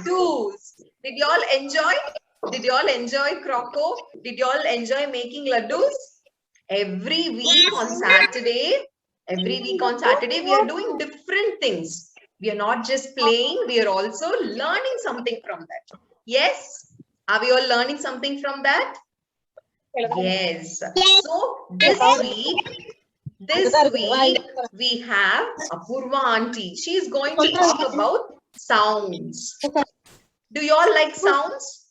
laddus. Did you all enjoy? Did you all enjoy Croco? Did you all enjoy making laddus? Every week on Saturday, we are doing different things. We are not just playing, we are also learning something from that. Yes? Are we all learning something from that? Yes. So this week we have Apurva auntie. She is going to talk about sounds. Do you all like sounds?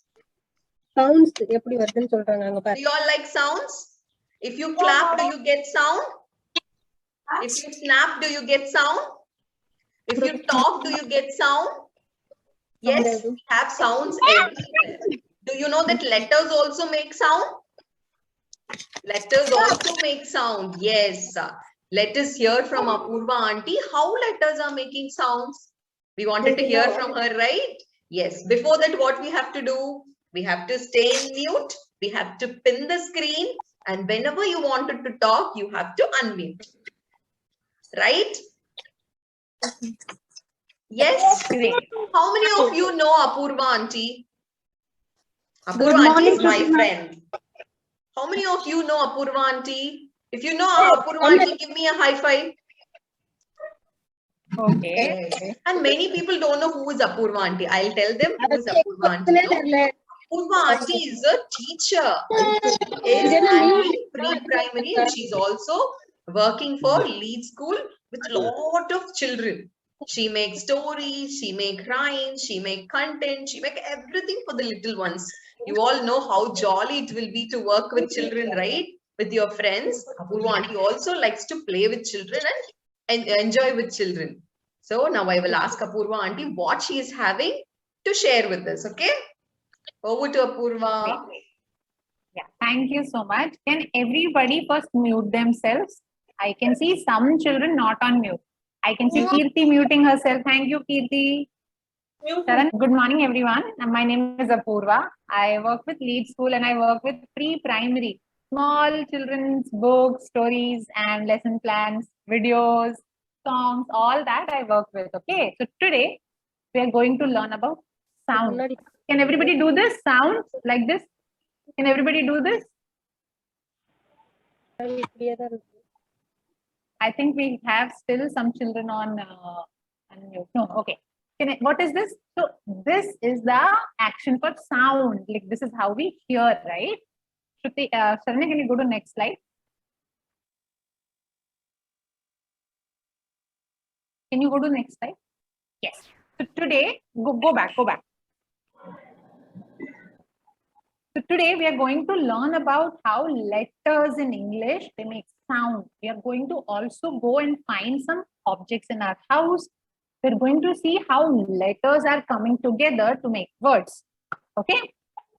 Sounds எப்படி வருதுன்னு சொல்றாங்க அங்க Do பாரு. you all like sounds? If you clap, do you get sound? If you snap, do you get sound? If you talk, do you get sound? Yes, we have sounds everywhere. Do you know that letters also make sound? Letters also make sound. Yes. Let us hear from Apurva auntie how letters are making sounds. We wanted to hear from her, right? Yes. Before that, what we have to do? We have to stay in mute. We have to pin the screen. And whenever you wanted to talk, you have to unmute. Right? Yes. How many of you know Apurva auntie? Apurva auntie is my friend. How many of you know Apurva auntie? If you know Apurva auntie, give me a high five. Okay. And many people don't know who is Apurva auntie. I'll tell them who is Apurva auntie. No? Apurva auntie is a teacher. She is handling pre-primary and she's also working for Lead School with lot of children. She makes stories, she makes rhymes, she makes content, she makes everything for the little ones. You all know how jolly it will be to work with children, right? With your friends. Apurva auntie also likes to play with children and enjoy with children. So now I will ask Apurva auntie what she is having to share with us, okay? Over to Apurva. Yeah, thank you so much. Can everybody first mute themselves? I can see some children not on mute. I can see Kirti muting herself. Thank you, Kirti. Sharan, good morning, everyone. My name is Apurva. I work with Lead School and I work with pre-primary, small children's books, stories, and lesson plans, videos, songs, all that I work with. Okay, so today we are going to learn about sound. Can everybody do this? Sounds like this? Can everybody do this? I think we have still some children on mute. No, okay. What is this? So this is the action for sound. Like this is how we hear, right? Shruti, Sharanya, can you go to next slide? Can you go to next slide? Yes. So today, go back. So today we are going to learn about how letters in English, they make sound. We are going to also go and find some objects in our house. We're going to see how letters are coming together to make words. Okay?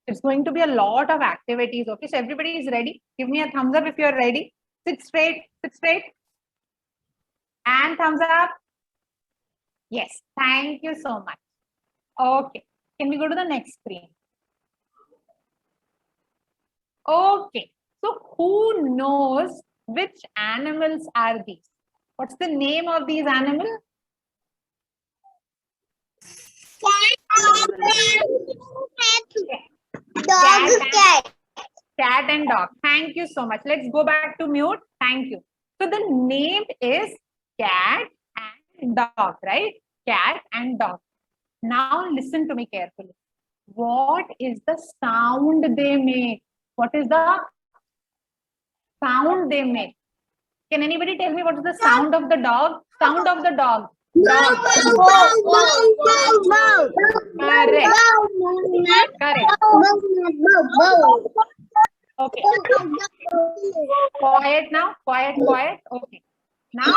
It's going to be a lot of activities. Okay, so everybody is ready. Give me a thumbs up if you're ready. Sit straight. And thumbs up. Yes, thank you so much. Okay, can we go to the next screen? Okay, so who knows which animals are these? What's the name of these animals? Cat and dog. Thank you so much. Let's go back to mute. Thank you. So the name is cat and dog, right? Cat and dog. Now listen to me carefully. What is the sound they make? What is the sound they make? Can anybody tell me what is the sound of the dog? Sound of the dog. Dog. Correct. Okay. Quiet now. Quiet. Okay. Now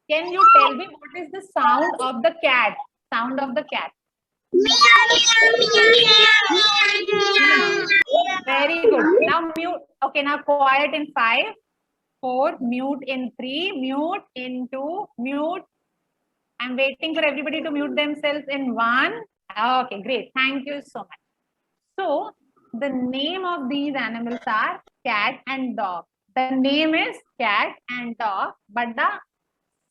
can you tell me what is the sound of the cat? Sound of the cat. Very good. Now mute. Okay, now quiet in 5, 4, mute in 3, mute in 2, mute. I'm waiting for everybody to mute themselves in 1. Okay, great. Thank you so much. So the name of these animals are cat and dog. The name is cat and dog, but the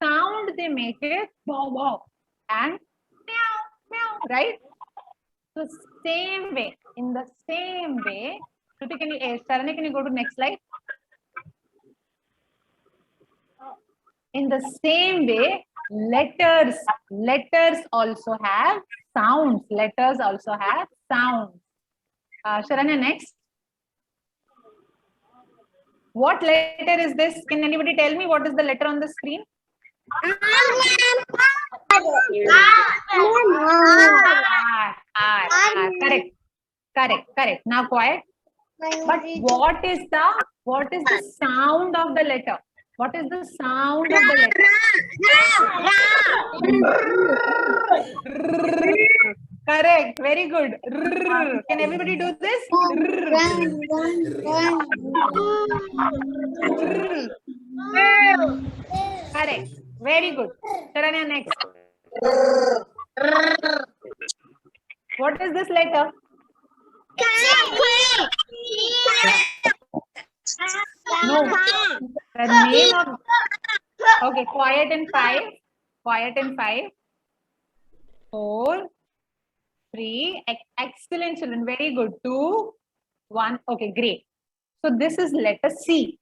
sound they make is bow bow and meow meow, right? So same way, in the same way, Shruti, can you, Saranya, can you go to next slide? In the same way, letters also have sounds. Letters also have sounds. Sharanya, next. What letter is this? Can anybody tell me what is the letter on the screen? R. Correct. Now quiet. But what is the sound of the letter? What is the sound of the letter? Correct. Very good. Can everybody do this? Correct. Very good. Sharanya, next. What is this letter? No. The name of. Okay. Quiet in 5. Quiet in 5. 4. 3. Excellent, children. Very good. 2. 1. Okay. Great. So this is letter C.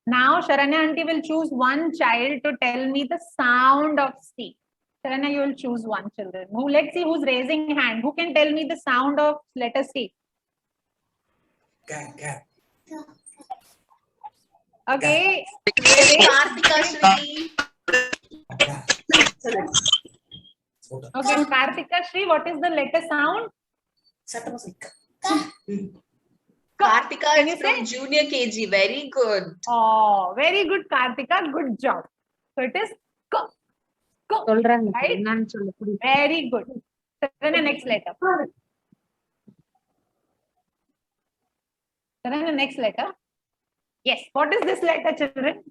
Now Sharanya aunty will choose one child to tell me the sound of C. Sharanya, you will choose one children. Let's see who's raising hand. Who can tell me the sound of letter C? Cat. Okay. Kartika Shri. Okay, Kartika Shri, what is the letter sound? Kartika Can you is from junior KG. Very good. Oh, very good, Kartika. Good job. So it is K. Right? Very good. Then the next letter. Then the next letter. Yes. What is this letter, children?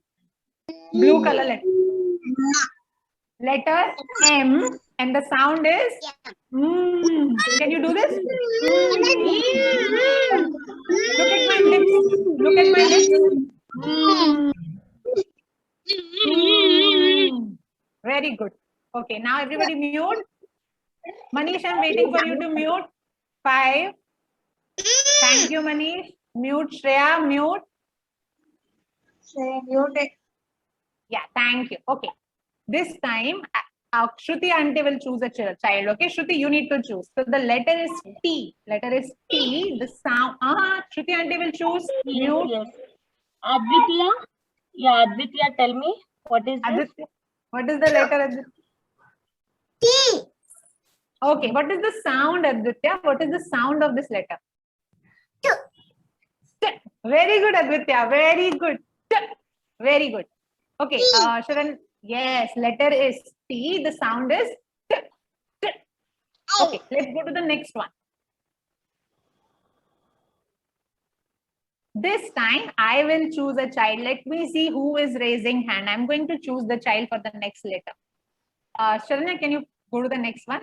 Blue color letter. Letter M, and the sound is mm. Can you do this? Look at my lips. Look at my lips. Very good. Okay, now everybody mute. Manish, I'm waiting for you to mute. 5. Thank you, Manish. Mute, Shreya, mute. Yeah, thank you. Okay. This time, Shruti aunty will choose a child. Okay, Shruti, you need to choose. So the letter is T. Letter is T. The sound. Shruti aunty will choose. Mute. Yes. Advitya. Yeah, Advitya, tell me what is this? Aditya. What is the letter, Aditya? T. Okay, what is the sound, Aditya? What is the sound of this letter? T. Very good, Aditya. Very good. T. Very good. Okay, Sharan. Yes, letter is T. The sound is T. T. Okay, let's go to the next one. This time, I will choose a child. Let me see who is raising hand. I'm going to choose the child for the next letter. Sharanya, can you go to the next one?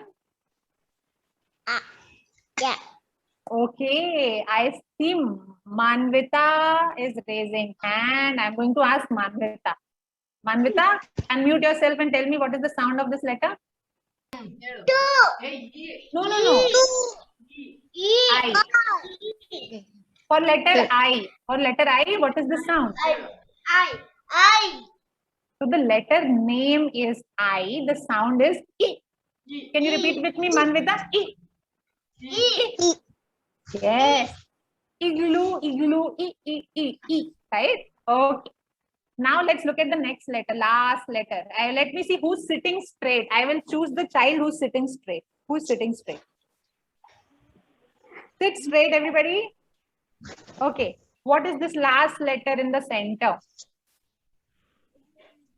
Yeah. Okay, I see Manvita is raising hand. I'm going to ask Manvita. Manvita, unmute yourself and tell me what is the sound of this letter? No. I. For letter I. For letter I, what is the sound? I. So the letter name is I. The sound is E. Can you repeat with me, Manvita? E. E. Yes. Igloo, E. Right? Okay. Now let's look at the next letter, last letter. Let me see who's sitting straight. I will choose the child who's sitting straight. Who's sitting straight? Sit straight, everybody. Okay. What is this last letter in the center?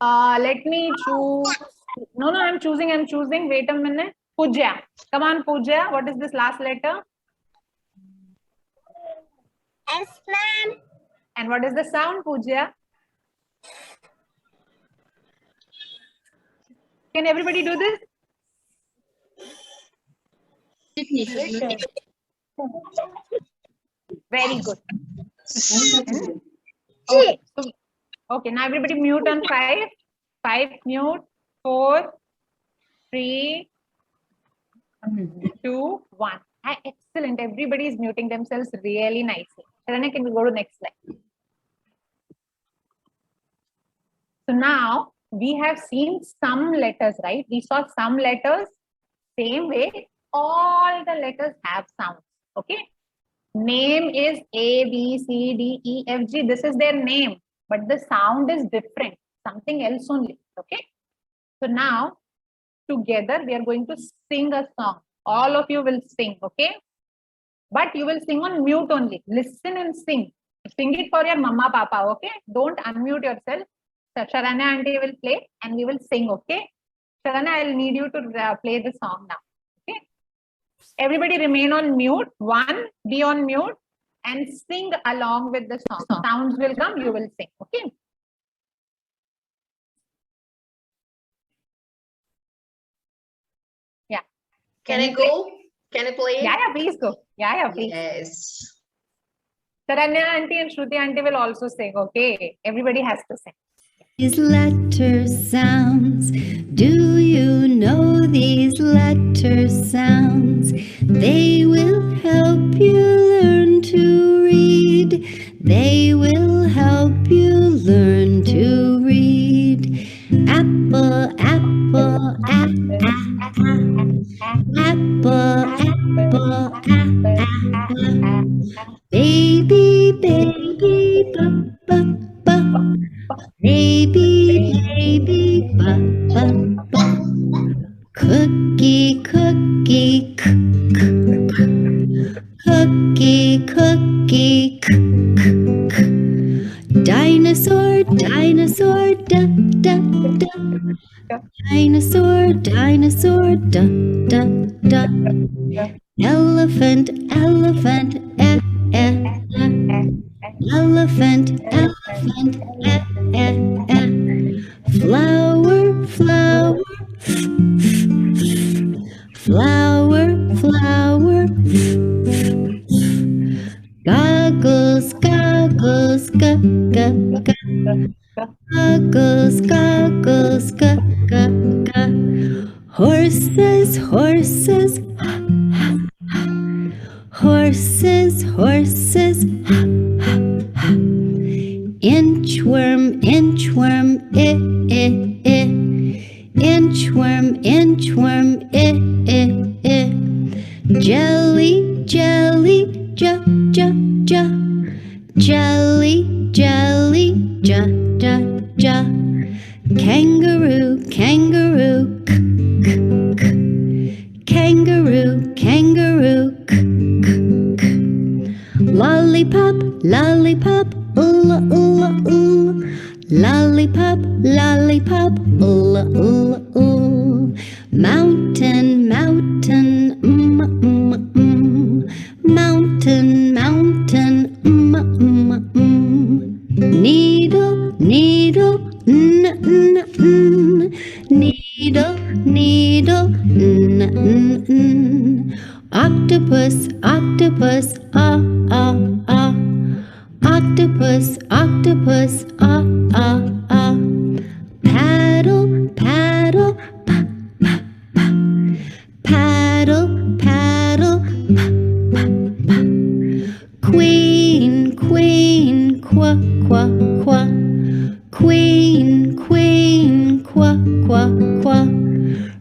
Let me choose. No, I'm choosing. Wait a minute. Pooja. Come on, Pooja. What is this last letter? S, ma'am. And what is the sound, Pooja? Can everybody do this? Very good. Okay, now everybody mute on 5. 5 mute. 4, 3, 2, 1. Excellent. Everybody is muting themselves really nicely. Sharanya, can we go to next slide? So now we have seen some letters, right? We saw some letters. Same way, all the letters have sounds. Okay. Name is A, B, C, D, E, F, G. This is their name, but the sound is different. Something else only. Okay. So now together we are going to sing a song. All of you will sing. Okay. But you will sing on mute only. Listen and sing. Sing it for your mama, papa. Okay. Don't unmute yourself. So Sharanya auntie will play and we will sing. Okay. Sharanya, I'll need you to play the song now. Okay. Everybody remain on mute. One, be on mute and sing along with the song. Sounds will come, you will sing. Okay. Yeah. Can I go? Can I play? Yeah, please go. Yeah, please. Yes. Sharanya auntie and Shruti auntie will also sing. Okay. Everybody has to sing. These letter sounds, do you know these letter sounds? They will help you learn to read. They will help you learn to read. Apple, apple, apple, apple, baby, baby, baby, baby, cookie, cookie, cookie, cookie, dinosaur, dinosaur, da, da, da, dinosaur, dinosaur, da, da, da, elephant, elephant, elephant, elephant, flower, flower, flower, flower, goggles, goggles, goggles, goggles, horses, horses, horses, horses, inchworm, inchworm, inchworm, inchworm, jelly, jelly, jelly, jelly, kangaroo, kangaroo, kangaroo, kangaroo, lollipop, lollipop, lollipop, lollipop, mountain, mountain, mountain, mountain, needle, needle, needle, needle, octopus, octopus, octopus, octopus, paddle, paddle, paddle, paddle, queen, queen, qua, qua, qua, queen, queen, qua, qua, qua,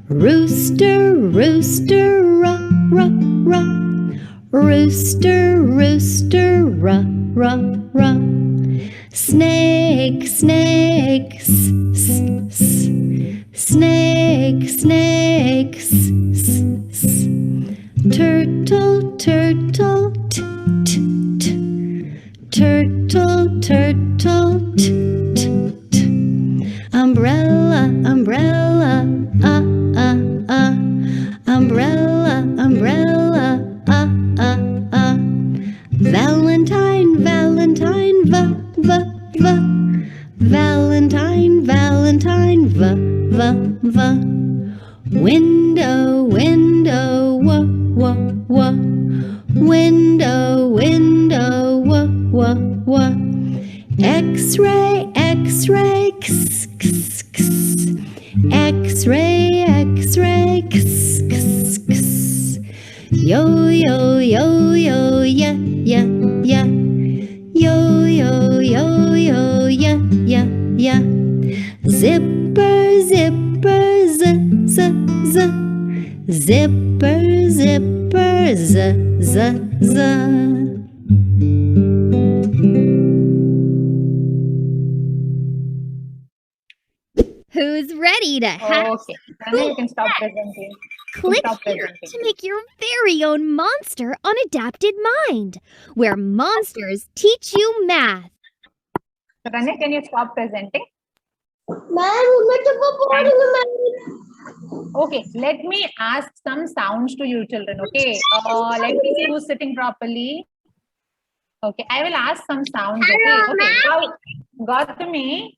rooster, rooster, ra, ra, ra, rooster, rooster, ra, ra, ra, snake, snake, snake, snake, turtle, turtle, turtle, turtle, umbrella, umbrella, umbrella, umbrella, Valentine, Valentine, Valentine, Valentine, window, window, window, window, X-ray, X-ray, X-ray, X-ray, yo-yo, z. Zipper, zipper, z, z, z. Who's ready to have Okay. Tanya, you can stop presenting. Click Stop here presenting. to make your very own monster on Adapted Mind, where monsters teach you math. So, Tanya, can you stop presenting? Okay, let me ask some sounds to you children, okay? Let me see who's sitting properly. Okay, I will ask some sounds, okay? Okay, now, Gautami,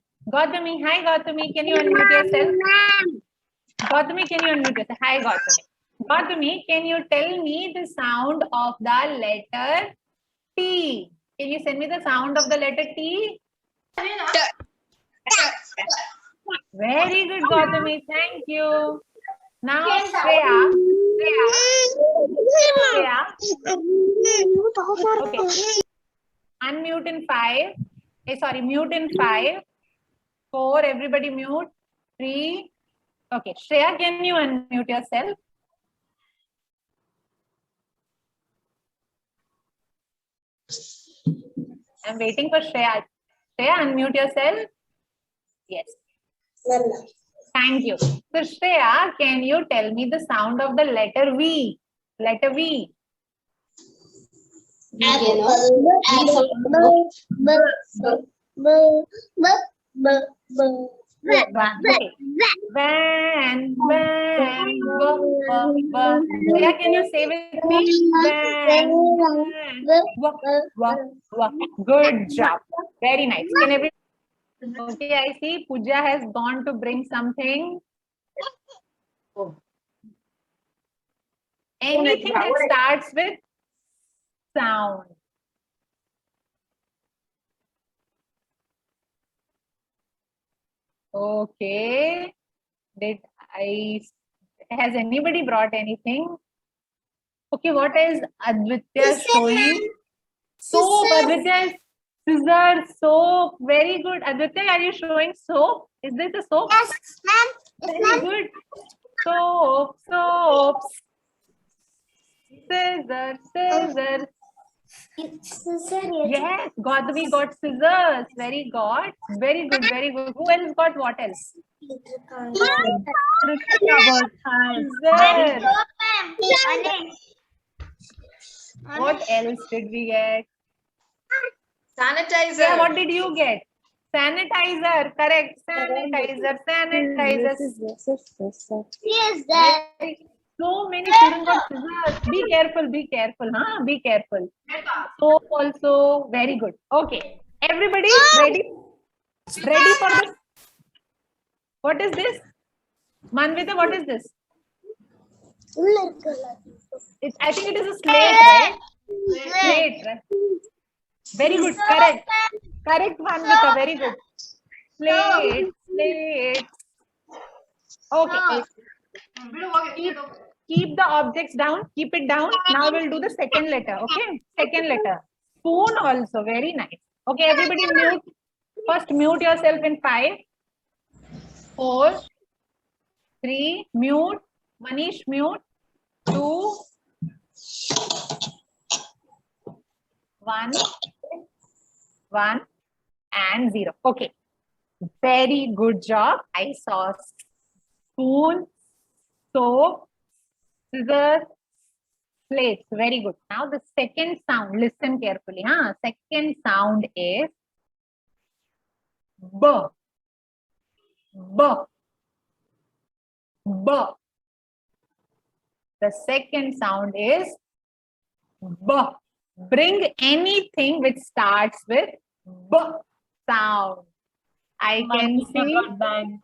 hi Gautami, can you unmute yourself? Gautami, can you unmute yourself? Hi Gautami. Gautami, can you tell me the sound of the letter T? Can you send me the sound of the letter T? Very good, Gautami. Thank you. Now, Shreya. Okay. Unmute in 5. Sorry, mute in 5. 4. Everybody mute. 3. Okay. Shreya, can you unmute yourself? I'm waiting for Shreya. Shreya, unmute yourself. Yes. Thank you. So, Shreya, can you tell me the sound of the letter V? Letter V. Okay. Van, Shreya, can you say with me? Van, Good job. Very nice. Can everyone? Okay, I see Pooja has gone to bring something. Anything that starts with sound. Okay. Has anybody brought anything? Okay, what is Advitya showing? Soap, Advitya is scissors, soap. Very good. Advitya, are you showing soap? Is this a soap? Yes, ma'am. Very good. Soap, soaps. Scissors, scissors. Yes, we got scissors. Very good. Very good, very good. Who else got what else? Scissors. What else did we get? Sanitizer. Yeah, what did you get? Sanitizer. Correct. Sanitizer. Sanitizer. Yes, that. So many students got scissors. Be careful. Be careful. Huh? Be careful. Soap also. Very good. Okay. Everybody ready? Ready for this? What is this? Manvita, what is this? I think it is a slate, right? Slate, right? Very good. Correct. Correct, Manvita. Very good. Slate. Slate. Okay. Keep the objects down. Keep it down. Now we'll do the second letter. Okay. Second letter. Spoon also. Very nice. Okay. Everybody mute. First mute yourself in 5, 4, 3. Mute. Manish mute. 2, 1, 1 and 0. Okay. Very good job. I saw spoon, soap, scissors, plates. Very good. Now the second sound. Listen carefully. Huh? Second sound is B. B. B. The second sound is B. Bring anything which starts with B sound. I can see bag,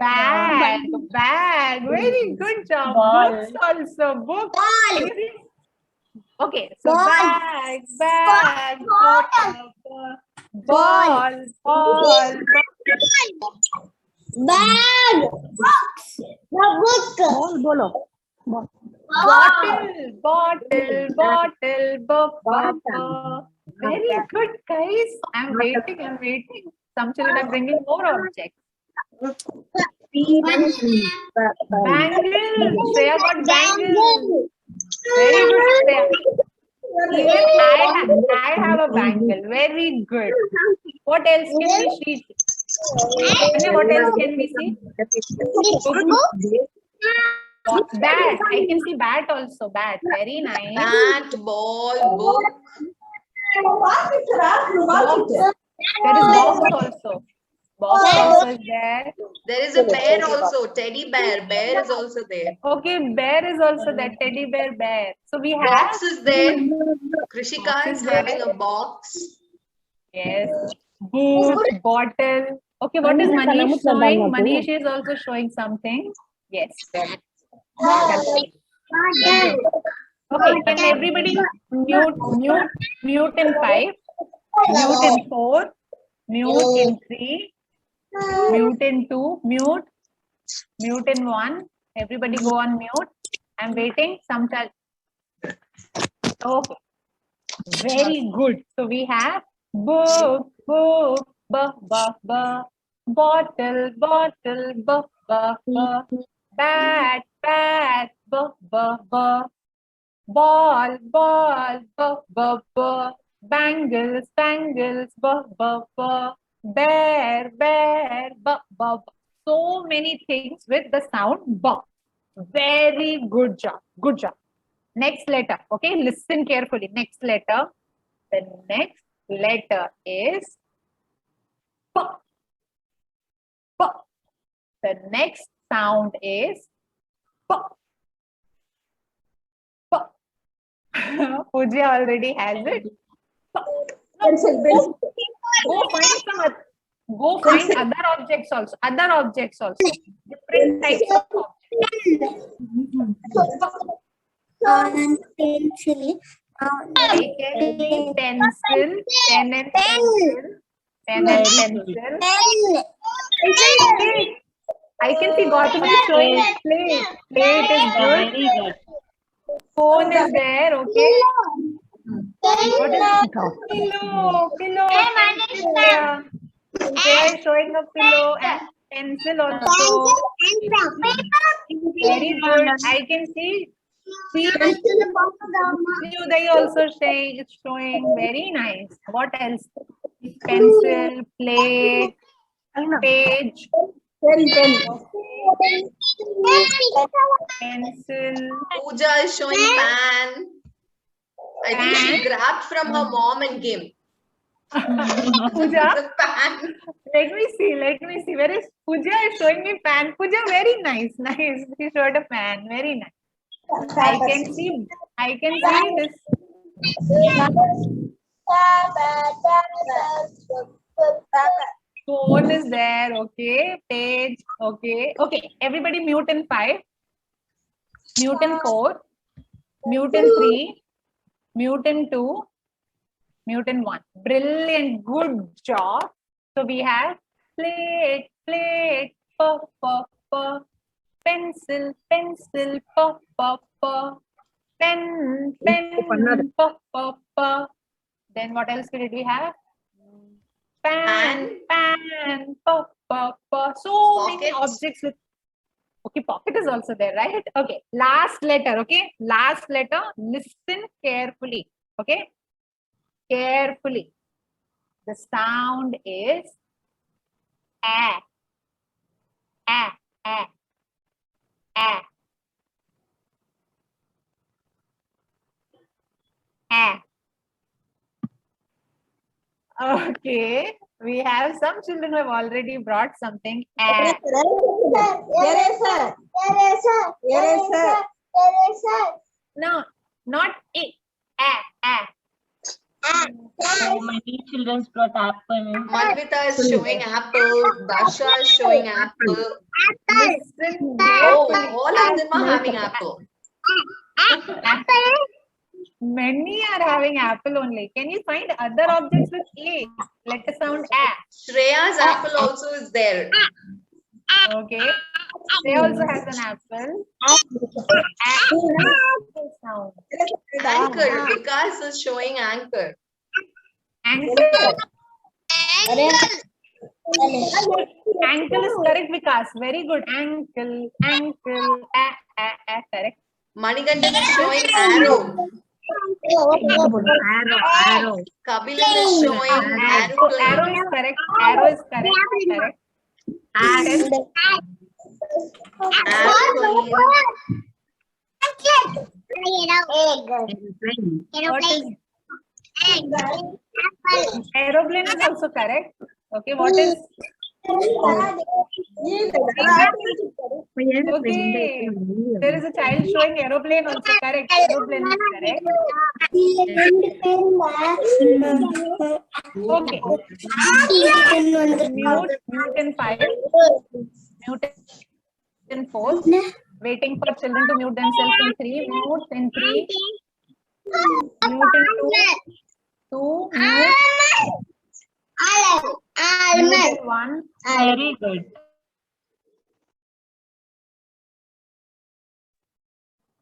bag. Very good job. Books also. Books. Okay, so bag, bag, ball, ball, Bag. Box. bottle, bottle. Very good, guys. I'm waiting. Some children are bringing more objects. Bangles. Shreya got bangles. Very good, Shreya. Even I have a bangle. Very good. What else can we see? What else can we see? Bat. I can see bat also. Bat. Very nice. Bat, ball, book. Box. There is box also. Box also is there. There is a bear also. Teddy bear. Bear is also there. Okay, bear is also there. Teddy bear, bear. So we have. Box is there. Krishika Box is is there. having a box. Yes. Book, bottle. Okay, what is Manish showing? Manish is also showing something. Yes. Okay, can everybody mute in 5, mute in 4, mute in 3, mute in 2, mute in 1. Everybody go on mute. I'm waiting. Some child. Okay. Very good. So we have book, book, bottle, bat, ball, bangles, bear, so many things with the sound b. Very good job. Good job. Next letter. Okay, listen carefully. Next letter. The next letter is p. P. The next sound is p. P. Pooja already has it. P. No. Go find other objects also. Different types of objects. Pencil. Pencil, pen and pencil. I can see Gautam is showing plate. Plate is good. Phone is there, okay. What is pillow? They are showing a pillow and pencil also. Very good. I can see. Uday also showing very nice. What else? Pencil, plate, page, pencil. Pooja is showing pan. I think she grabbed from her mom and gave. Pooja, The pan. let me see. Where is Pooja? Is showing me pan. Pooja, very nice. She showed a pan. Very nice. I can see this. Phone is there, okay. Page, okay. Everybody mute in 5, mute in 4, mute in 3, mute in 2, mute in 1. Brilliant, good job. So we have plate, pencil, pen, then what else did we have? Pan, so many objects with. Okay, pocket is also there, right? Okay, last letter. Okay, last letter. Listen carefully. Okay, carefully. The sound is a. Okay, we have some children who have already brought something. No, not it. So many children brought apple. Manvita is showing apple. Dasha is showing apple. Listen Oh, carefully. all of them are having apple. Many are having apple only. Can you find other objects with A? Letter sound A. Shreya's apple also is there. Okay. They also has an apple. Sound. Anchor. Vikas is showing anchor. Anchor. Ankle is correct, Vikas. Very good. Ankle, ankle, correct. Manikandan is showing arrow. Arrow. Kabilan is showing aeroplane. Arrow is correct. Arrow is correct. Correct. Aeroplane. What is aeroplane is also correct. Okay. What is okay? There is a child showing aeroplane also correct. Aeroplane is correct. Okay. Mute in 5. Mute in 4. Waiting for children to mute themselves in 3. Mute in 3. Mute in 2. 2. Mute. Mute in 1. Very good.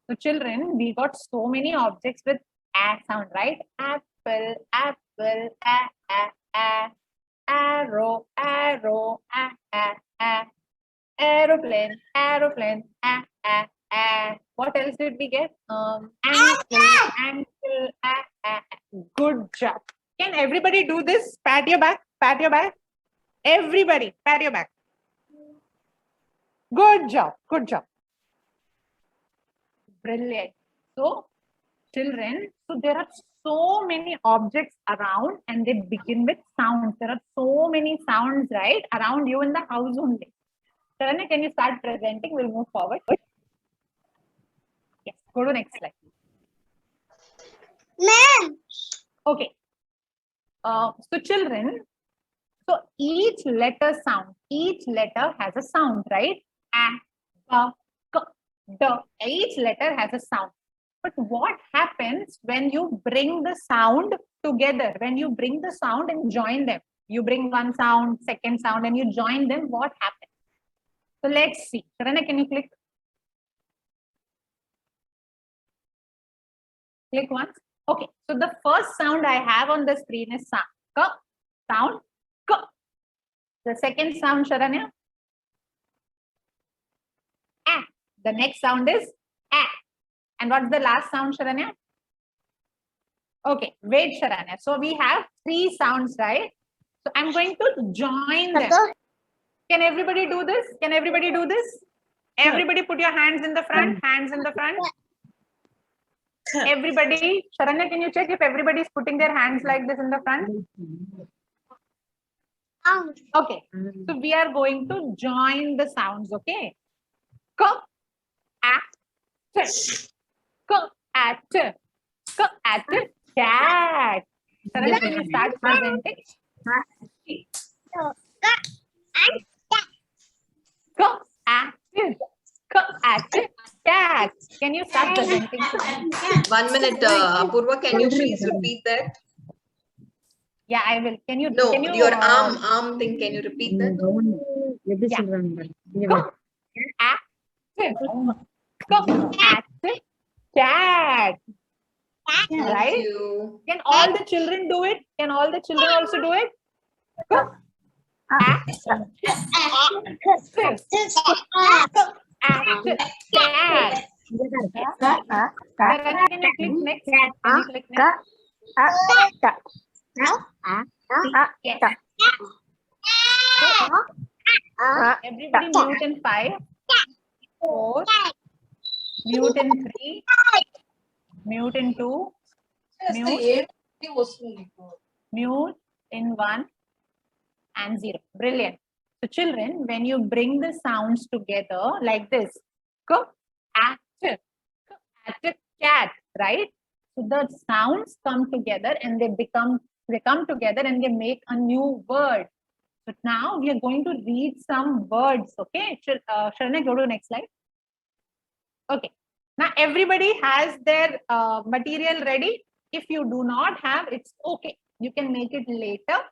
So children, we got so many objects with a sound, right? Apple, apple, arrow, arrow, aeroplane, aeroplane, What else did we get? Ankle, ankle, Good job. Can everybody do this? Pat your back, pat your back. Everybody, pat your back. Good job, good job. Brilliant. So, children, so there are so many objects around and they begin with sounds. There are so many sounds, right, around you in the house only. Sharanya, can you start presenting? We'll move forward. Yes, go to next slide. Ma'am. Okay. So children, so each letter has a sound, right? A, B, K, D. Each letter has a sound. But what happens when you bring the sound together? When you bring the sound and join them, you bring one sound, second sound, and you join them. What happens? So let's see. Sharanya, can you click? Click once. Okay. So the first sound I have on the screen is sound. K, sound. K. The second sound, Sharanya. A. The next sound is A. And what's the last sound, Sharanya? Okay, wait, Sharanya. So we have 3 sounds, right? So I'm going to join them. Can everybody do this? Can everybody do this? Everybody put your hands in the front, hands in the front. Everybody, Sharanya, can you check if everybody is putting their hands like this in the front? Okay, so we are going to join the sounds, okay? K, A, T. K, A, T. K, A, T. Cat. Sharanya, can you start presenting? K, A, T. K, A, T. Cat. Can you start presenting? 1 minute, Apurva, can you please repeat that? Yeah, I will. Can you? No, can you, your arm thing. Can you repeat that? Cat. Thank Right? you. Can all the children do it? Can all the children also do it? Cat. Can you click next? Can you click next? Yes. Everybody mute in 5, 4, mute in 3, mute in 2, mute in 1, and 0. Brilliant. So children, when you bring the sounds together like this, cat, right? So the sounds come together and they come together and they make a new word. So now we are going to read some words. Okay, Sharanya, go to the next slide. Okay, now everybody has their material ready. If you do not have, it's okay. You can make it later.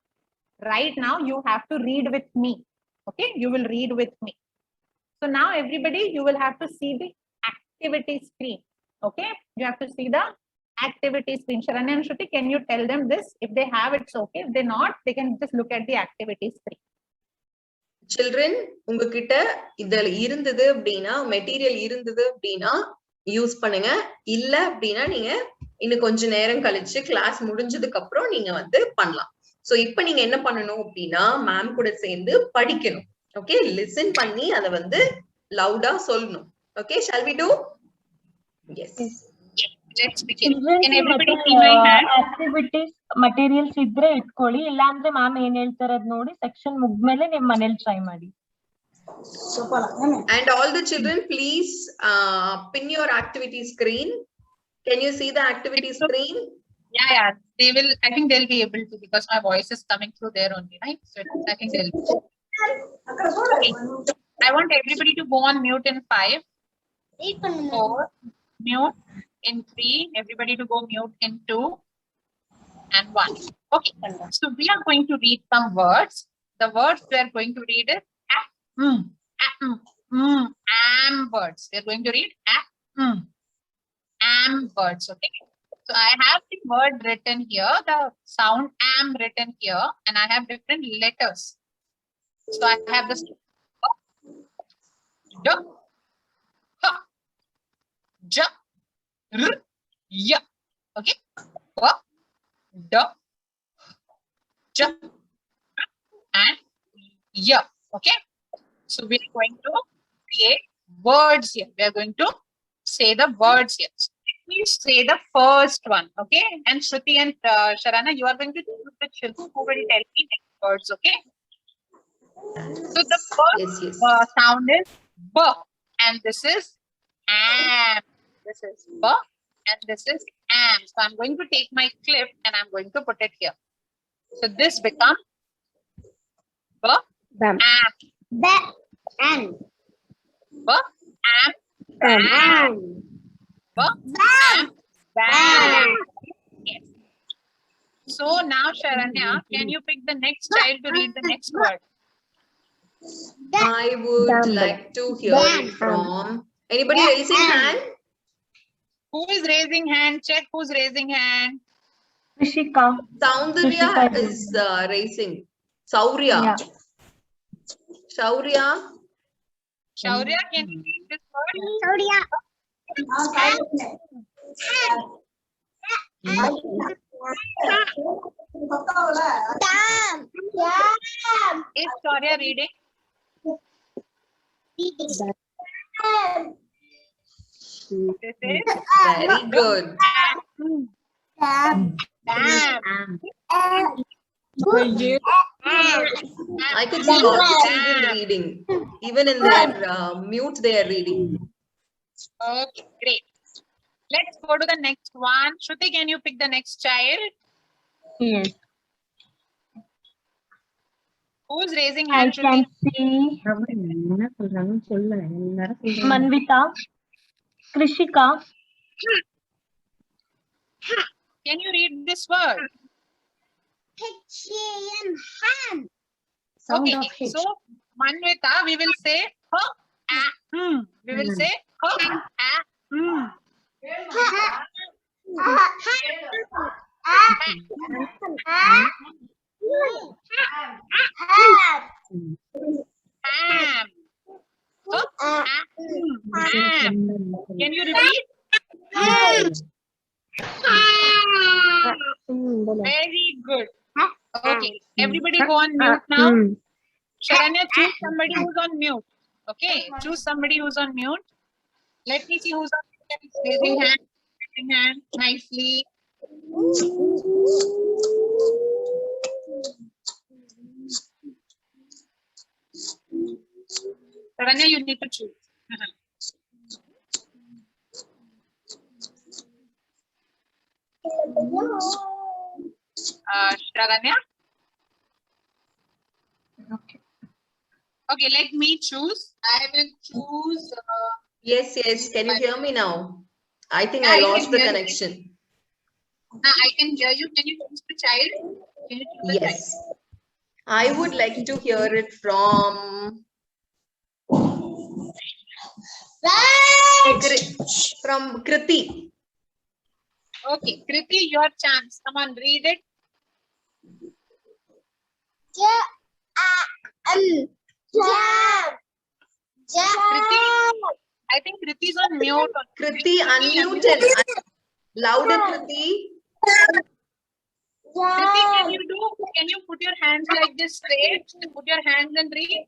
Right now, you have to read with me. Okay, you will read with me. So now everybody, you will have to see the activity screen. Okay, you have to see the activity screen. Sharanya and Shruti, can you tell them this? If they have, it's okay. If they not, they can just look at the activity screen. children உங்ககிட்ட இதுல இருந்தது அப்படின்னா material இருந்தது அப்படின்னா use பண்ணுங்க, இல்ல அப்படின்னா நீங்க இன்னும் கொஞ்ச நேரம் கழிச்சு கிளாஸ் முடிஞ்சதுக்கு அப்புறம் நீங்க வந்து பண்ணலாம். சோ இப்ப நீங்க என்ன பண்ணணும் அப்படின்னா மேம் கூட சேர்ந்து படிக்கணும். ஓகே, லிசன் பண்ணி அதை வந்து லவுடா சொல்லணும். Okay, shall we do? Yes. Let's begin. Can everybody see my hand? Activities materials ಇದ್ರೆ ಇಟ್ಕೊಳ್ಳಿ, ಇಲ್ಲ ಅಂದ್ರೆ ಮ್ಯಾಮ್ ಏನ್ ಹೇಳ್ತಾರೆ ಅದ್ ನೋಡಿ ಸೆಕ್ಷನ್ ಮುಗ್ದ್ಮೇಲೆ ನಿಮ್ ಮನೇಲಿ ಟ್ರೈ ಮಾಡಿ. And all the children, please pin your activity screen. Can you see the activity screen? Yeah. They will. I think they'll be able to because my voice is coming through there only, right? So I think they'll. Okay. I want everybody to go on mute in 5, 4, mute in 3. Everybody to go mute in 2 and 1. Okay. So we are going to read some words. The words we are going to read is am words. We are going to read am words. Okay. So I have the word written here, the sound am written here, and I have different letters. So I have this d, h, j, r, y. Okay. D, j, and y. Okay. So we are going to create words here. We are going to say the words here. Please say the first one, okay? And Shruti and Sharana, you are going to choose the children who will tell me next words, okay? So the first Yes. sound is b, and this is am. This is b, and this is am. So I'm going to take my clip and I'm going to put it here. So this becomes b, Bam. am, And b, am, am. Bam. Yes. So now, Sharanya, can you pick the next child to read the next word? I would like to hear it from anybody raising hand. Who is raising hand? Check who's raising hand. Krishika. Soundarya Krishika is raising. Saurya. Yeah. Shaurya. Shaurya, can you read this word? Soria. Is Shaurya reading? This is Very good. am. I could see all the children reading. Even in their mute, they are reading. Okay, great. Let's go to the next one. Shruti, can you pick the next child? Yes. Who's raising I hand? can Shruti? see Manvita, Krishika, Can you read this word? Ham. Okay, so Manvita, we will say we will say ham. Can you repeat? Very good. Okay, everybody go on mute now. Sharanya, choose somebody who's on mute. Okay, choose somebody who's on mute. Let me see who's on mute. Raising hand nicely. Sharanya, you need to choose. Sharanya? Okay, let me choose. I will choose. Yes. Can you hear me now? I think Yeah, I I lost can the hear you. connection. I can hear you. Can you choose the child? Can you choose the child? Yes. I would like to hear it from Kriti. Okay, Kriti, your chance. Come on, read it. Jam. Jam. I think Kriti is on mute. Kriti, unmuted. Louder, Kriti. Kriti, can you put your hands like this straight? Put your hands and read.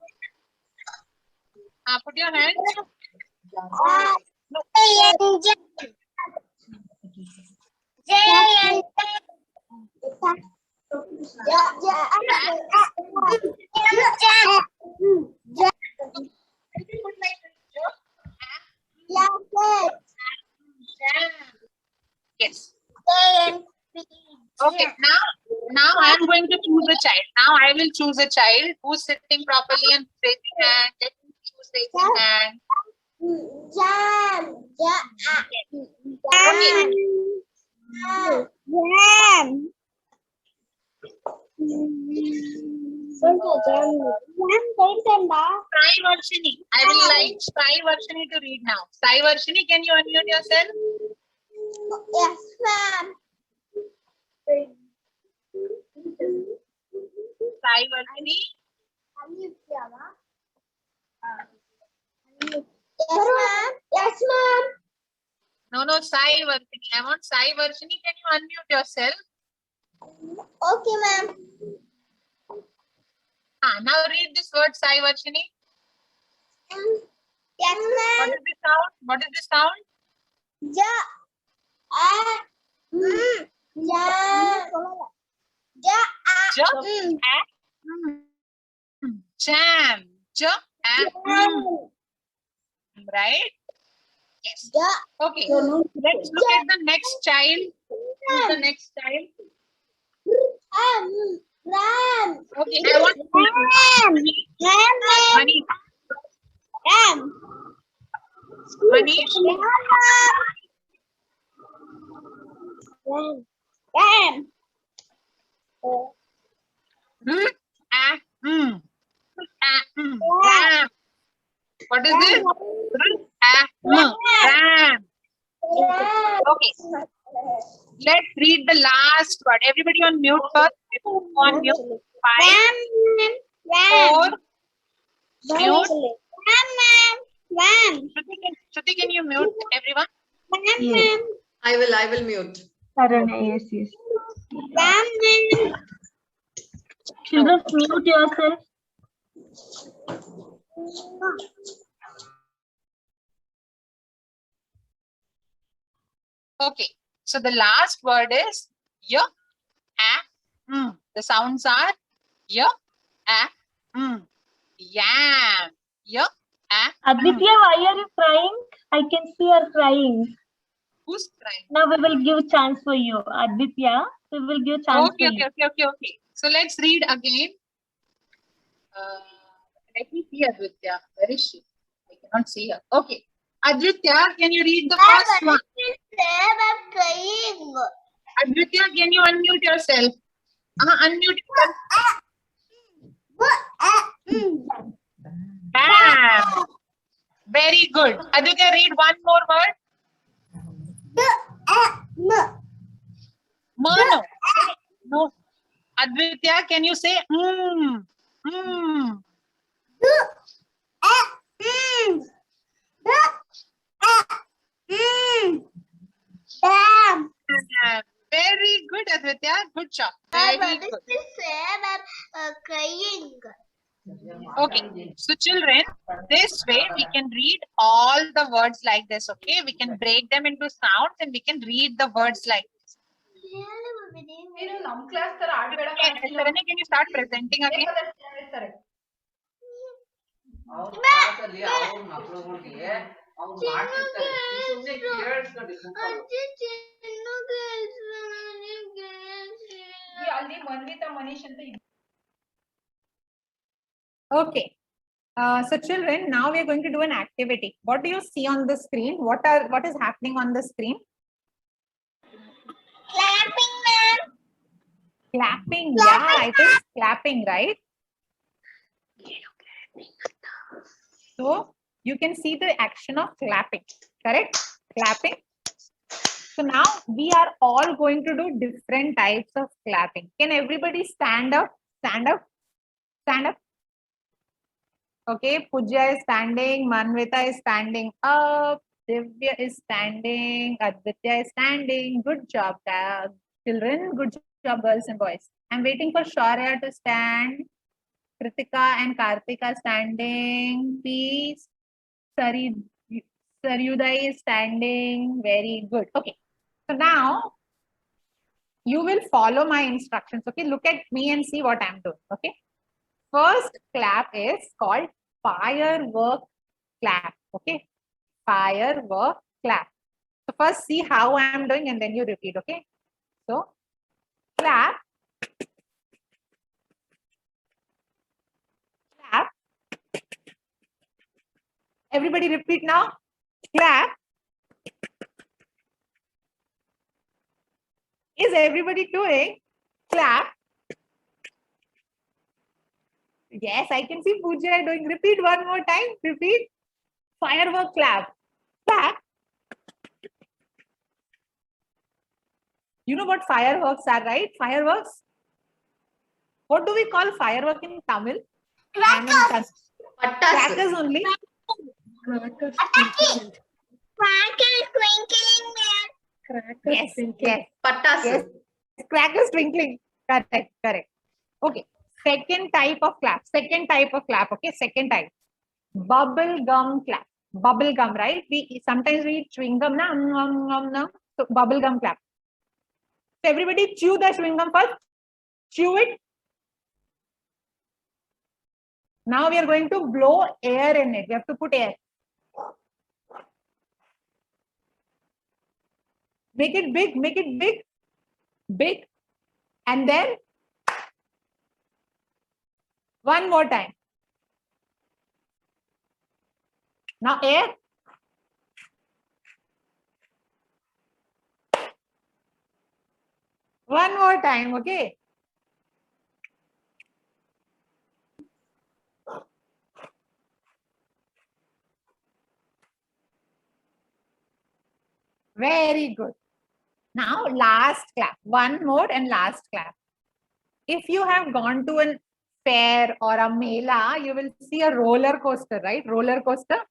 Put your hands. No. Yes. Okay, now I am going to choose a child. Now I will choose a child who's sitting properly and raising hand. Let me choose raising hand. Sai Varshini. I will like Sai Varshini to read now. Sai Varshini, can you unmute yourself? Yes, ma'am. Sai Varshini. Yes, ma'am. Yes, ma'am. No, Sai Varshini. I want Sai Varshini. Can you unmute yourself? Okay, ma'am. Now read this word, Sai Varshini. Yes, What ma'am. is the sound? What is the sound? Jam. Right? Yes. Okay. Let's look at the next child. Who's the next child? Okay, I want Manish. Ram. What is this? Ram. Okay. Let's read the last word. Everybody on mute first. On mute. 5, 4. Mute. Shruti, can you mute everyone? Yes. I will mute. Tarana, yes. Children, mute yourself. Okay. So the last word is y, a, The sounds are y, a, yam. Y, a, Aditya, why are you crying? I can see her crying. Who's crying? Now we will give chance for you, Aditya. We will give chance for you. Okay. So let's read again. Let me see Aditya. Where is she? I cannot see her. Okay. Aditya, can you read the first one? Aditya, can you unmute yourself? Unmute yourself. Bam. Very good. Aditya, read one more word. Mono. No. Aditya, can you say Very good, Aditya. Good job. Very good. Okay. So children, this way we can read all the words like this. Okay. We can break them into sounds and we can read the words like this. Saranya, can you start presenting again? Okay. So children, now we are going to do an activity. What do you see on the screen? What is happening on the screen? Clapping. Yeah, it is clapping, right? So you can see the action of clapping, correct? Clapping. So now we are all going to do different types of clapping. Can everybody stand up? Stand up. Stand up. Okay, Pujya is standing, Manvita is standing up, Divya is standing, Aditya is standing. Good job, children. Good job, girls and boys. I'm waiting for Shaurya to stand. Kritika and Kartika standing. Peace. Saryuday is standing. Very good. Okay. So now you will follow my instructions. Okay. Look at me and see what I'm doing. Okay. First clap is called firework clap. Okay. Firework clap. So first see how I'm doing and then you repeat. Okay. So clap. Clap. Everybody repeat now. Clap. Is everybody doing? Clap. Yes, I can see Pooja doing. Repeat one more time. Repeat. Firework clap. Clap. You know what fireworks are, right? Fireworks. What do we call firework in Tamil? Crackers. Crackers only. Crackers. Crackers twinkling, man. Crackers. Yes, yes. Pattasu. Yes. Crackers twinkling. Correct, correct. Okay. Second type of clap. Second type of clap. Okay. Second type. Bubble gum clap. Bubble gum, right? We sometimes we eat chewing gum, na. So bubble gum clap. So everybody chew the chewing gum first. Chew it. Now we are going to blow air in it. We have to put air. Make it big. Make it big. Big. And then one more time. Now air. One more time, okay? Very good. Now last clap. One more and last clap. If you have gone to a fair or a mela, you will see a roller coaster, right? Roller coaster.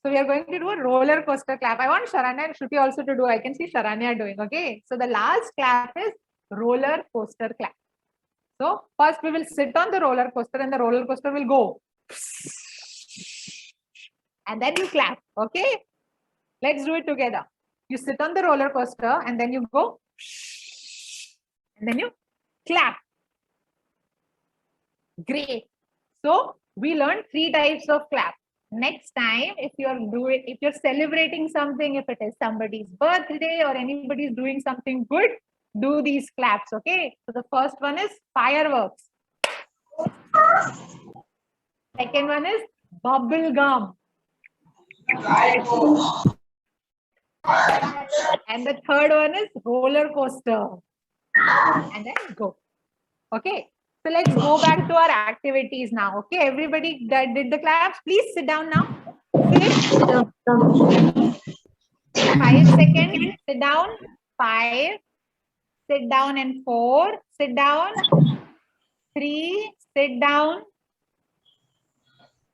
So we are going to do a roller coaster clap. I want Sharanya and Shruti also to do. I can see Sharanya doing. Okay. So the last clap is roller coaster clap. So first we will sit on the roller coaster and the roller coaster will go. And then you clap. Okay. Let's do it together. You sit on the roller coaster and then you go. And then you clap. Great. So we learned 3 types of clap. Next time, if you're celebrating something, if it is somebody's birthday or anybody's doing something good, do these claps. Okay. So the first one is fireworks. Second one is bubble gum. And the third one is roller coaster. And then go. Okay. So let's go back to our activities now. Okay. Everybody that did the claps, please sit down now. Sit. 5 seconds. Sit down. 5. Sit down and 4. Sit down. 3. Sit down.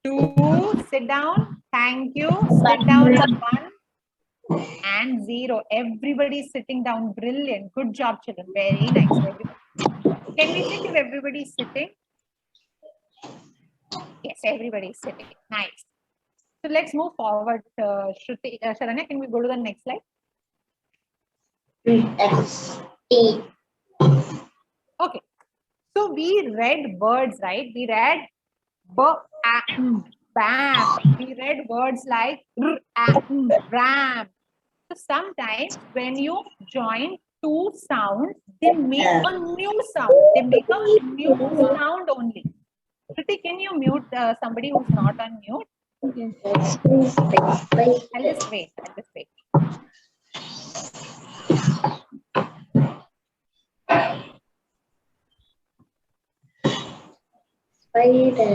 2. Sit down. Thank you. Sit down. 1. And 0. Everybody is sitting down. Brilliant. Good job, children. Very nice. Can we check if everybody is sitting? Yes, everybody is sitting. Nice. So let's move forward. Shruti, Sharanya, can we go to the next slide? Okay. So we read words, right? We read bam. We read words like ram. So sometimes when you join 2 sounds, they make a new sound. They make a new sound only. Shruti, can you mute somebody who's not on mute? I'll just wait.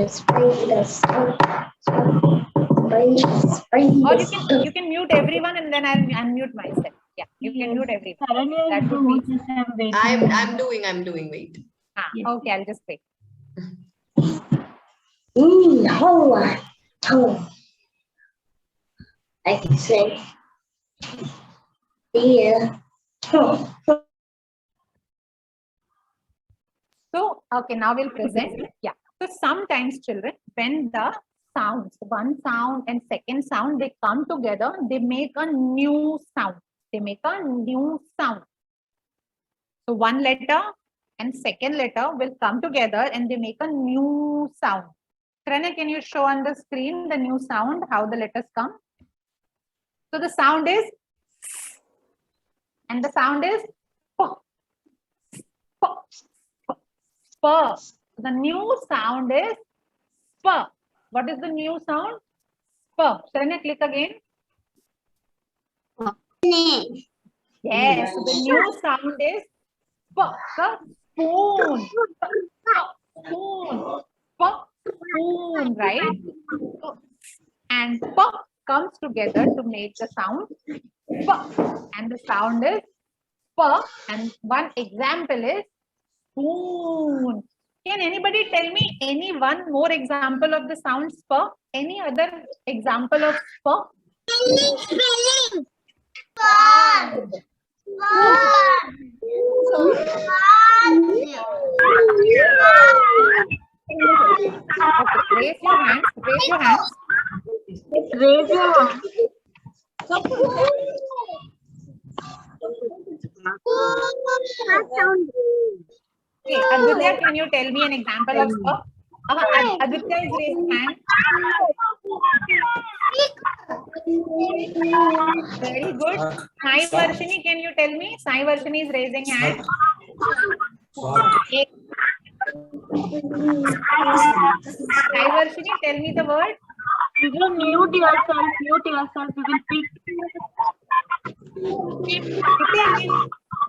Spiders. Or you can mute everyone and then I'll unmute myself. Yeah, you can mute everyone. Sharanya That is would be- doing this, I'm waiting. I'm doing, wait. Okay, I'll just wait. No. I can say. Yeah. So, okay, now we'll present. Yeah. So sometimes children, when the sounds, one sound and second sound, they come together, they make a new sound. They make a new sound. So one letter and second letter will come together and they make a new sound. Trina, can you show on the screen the new sound, how the letters come? So the sound is, and the sound is, spur. The new sound is spur. What is the new sound? Spur. Trina, click again. Yes, the new sound is spur. Spoon. Spoon. Spoon, right? And pop comes together to make the sound pop. And the sound is pop. And one example is spoon. Can anybody tell me any one more example of the sound spur? Any other example of spur? Spelling. Okay, raise your hands. Raise your hands. Raise your hand. Okay, Aditya, can you tell me an example of spur? Aditya is raising hand. Very good. Sai Varshini, can you tell me? Sai Varshini is raising hand. Okay. Sai Varshini, tell me the word. You will mute yourself. Mute yourself. We will speak.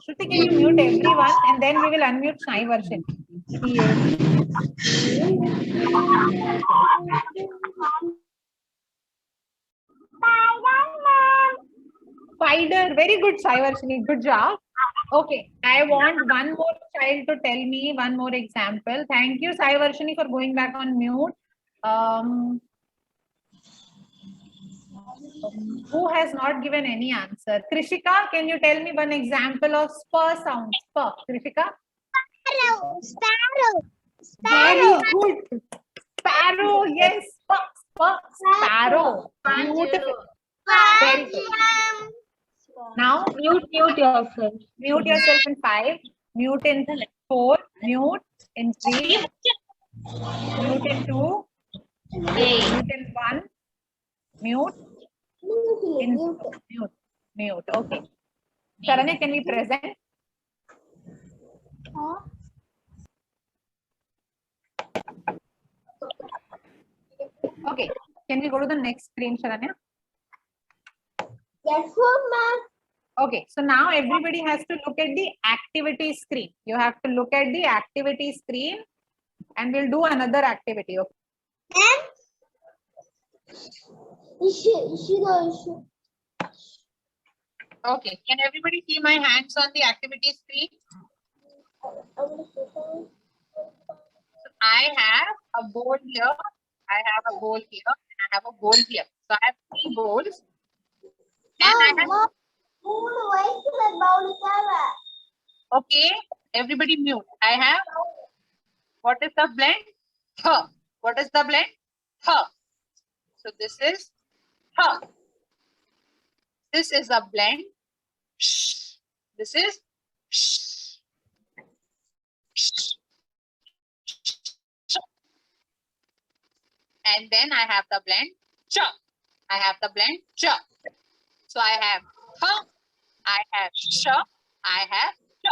Shruti, can you mute everyone and then we will unmute Sai Varshini. Spider, very good, Sai Varshini. Good job. Okay, I want one more child to tell me one more example. Thank you, Sai Varshini, for going back on mute. Who has not given any answer? Krishika, can you tell me one example of spur sound? Spur. Krishika? Sparrow. Very good. Sparrow, yes. Spur, spur, sparrow. Beautiful. Very good. Now, Mute yourself. mute yourself in 5, mute in 4, mute in 3, mute in 2, mute in 1, mute in mute. Okay. Sharanya, can we present? Okay. Can we go to the next screen, Sharanya? Yes, ma'am. Okay, so now everybody has to look at the activity screen. You have to look at the activity screen and we'll do another activity. Okay. Okay, can everybody see my hands on the activity screen? So I have a bowl here, I have a bowl here, and I have a bowl here. So I have 3 bowls. And I have... Okay, everybody mute. I have, what is the blend? Huh. What is the blend? Huh. So this is huh. This is a blend. Shh. This is shh. Shh. And then I have the blend cha. I have the blend cha. So I have huh, I have sh, I have cha.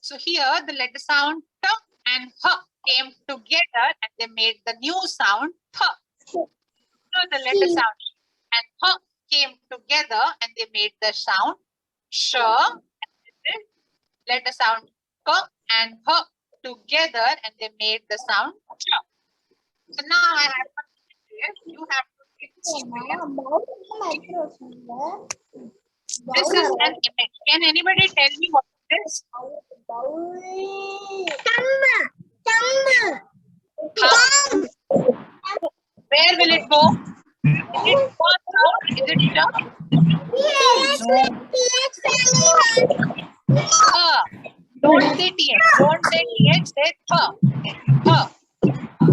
So here the letter sound t and h came together and they made the new sound th. So the letter sound and h came together and they made the sound sh. Letter sound k and h together and they made the sound ch. So now I have you have to this is an image. Can anybody tell me what it is? Where will it go? Is it first or is it sh? Don't say th. Don't say th. Say th. Th.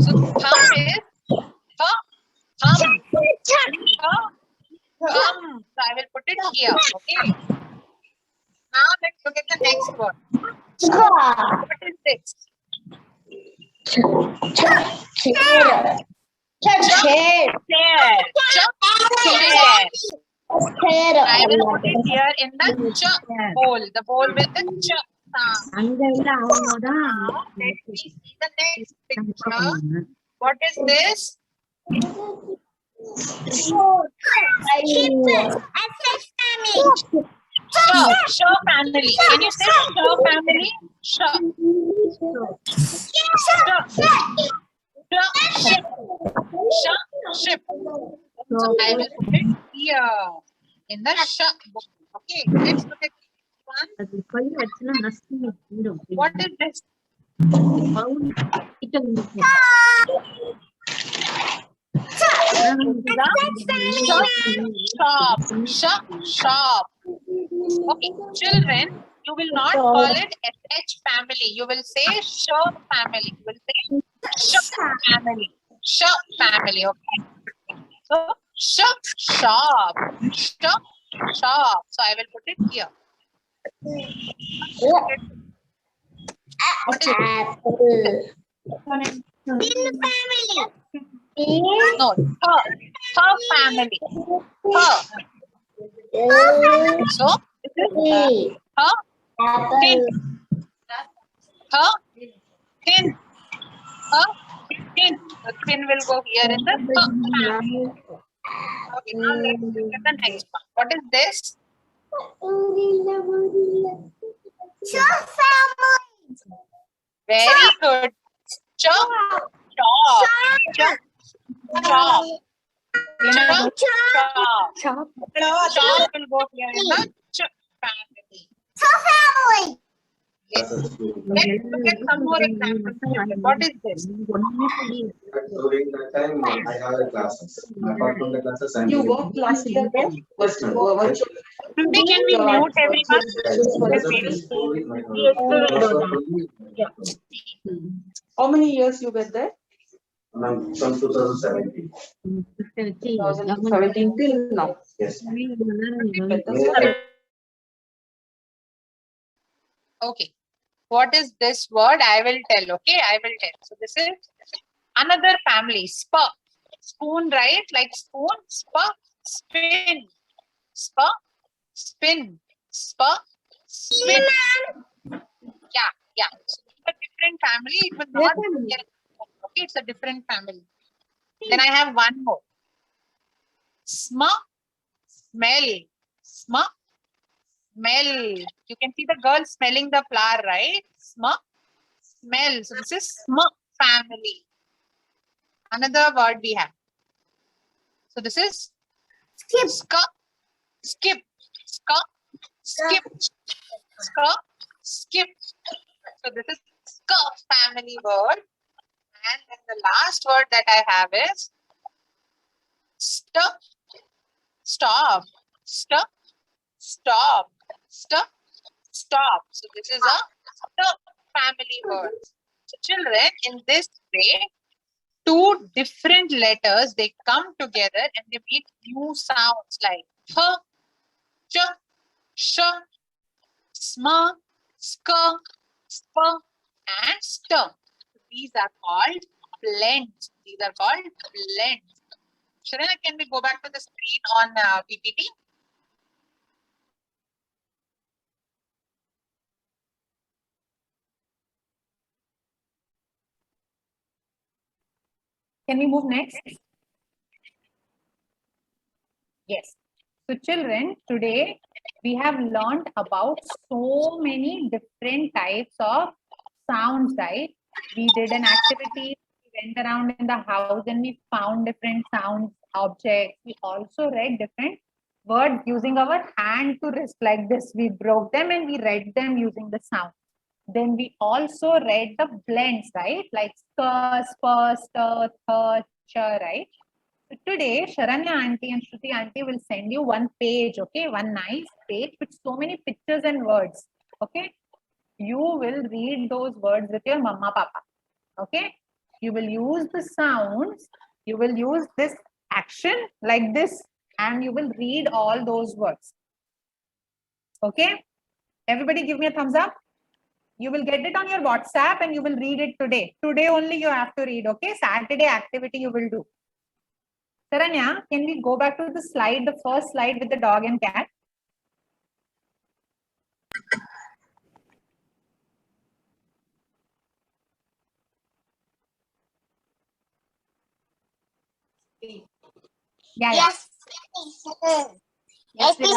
So thumb is th. Thumb. Thumb. So I will put it here. Okay. Now let's look at the next word. What is this? Chair. I will put it here in the ch bowl. The bowl with the ch sound. Now let me see the next picture. What is this? Shaw family. Can you say Shaw family? Shaw. Ship. So I will put it here in the shop book. Okay, let's look at one. What is this? Shop. Okay, children, you will not call it SH family. You will say shop family. You will say shop family. Shop family. Okay. So shop. So I will put it here. What is it? No, her family. Her. So this is her tin. Her tin. Her tin. The tin will go here in the family. Okay, now let's look at the next one. What is this? Very good. Chop. Chop will go here in the chop family. Yes. Let's look at some more examples. What is this? During that time, I have a classes. Apart from the classes, I'm You work last year then? Today can we mute everyone? How many years you were there? From 2017. 2017 till now. Yes. Okay. What is this word? I will tell. Okay, I will tell. So this is another family. Spur. Spoon, right? Like spoon. Spur. Spin. Spur. Spin. Spur. Spin. Yeah. So it's a different family. It will not be here. Okay, it's a different family. Then I have one more. Smell. Smell. You can see the girl smelling the flower, right? Smell. So this is family. Another word we have. So this is skip. Skip. So this is family word. And then the last word that I have is stop. So this is a stop family word. So children, in this way, two different letters, they come together and they make new sounds like th, ch, sh, sm, sk, sp, and st. These are called blends. Sharina, can we go back to the screen on PPT? Can we move next? Yes. So children, today we have learned about so many different types of sounds, right? We did an activity, we went around in the house and we found different sounds, objects. We also read different words using our hand to wrist like this. We broke them and we read them using the sound. Then we also read the blends, right? Like sk, sp, st, th, ch, right? Today, Sharanya auntie and Shruti auntie will send you one page, okay? One nice page with so many pictures and words, okay? You will read those words with your mama, papa, okay? You will use the sounds, you will use this action like this, and you will read all those words, okay? Everybody give me a thumbs up. You will get it on your WhatsApp and you will read it today. Today only you have to read, okay? Saturday activity you will do. Saranya, can we go back to the slide, the first slide with the dog and cat? Yeah, yeah. Yes, please. Yes, please.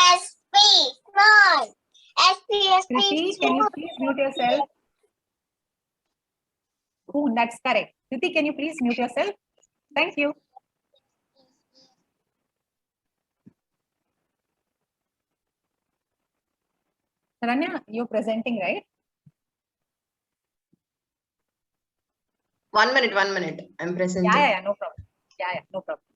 Yes, please. Small. Yes, Kriti, can you please mute yourself? Oh, that's correct. Kriti, can you please mute yourself? Thank you. Saranya, you're presenting, right? 1 minute, 1 minute. I'm presenting. Yeah, no problem. Yeah, no problem.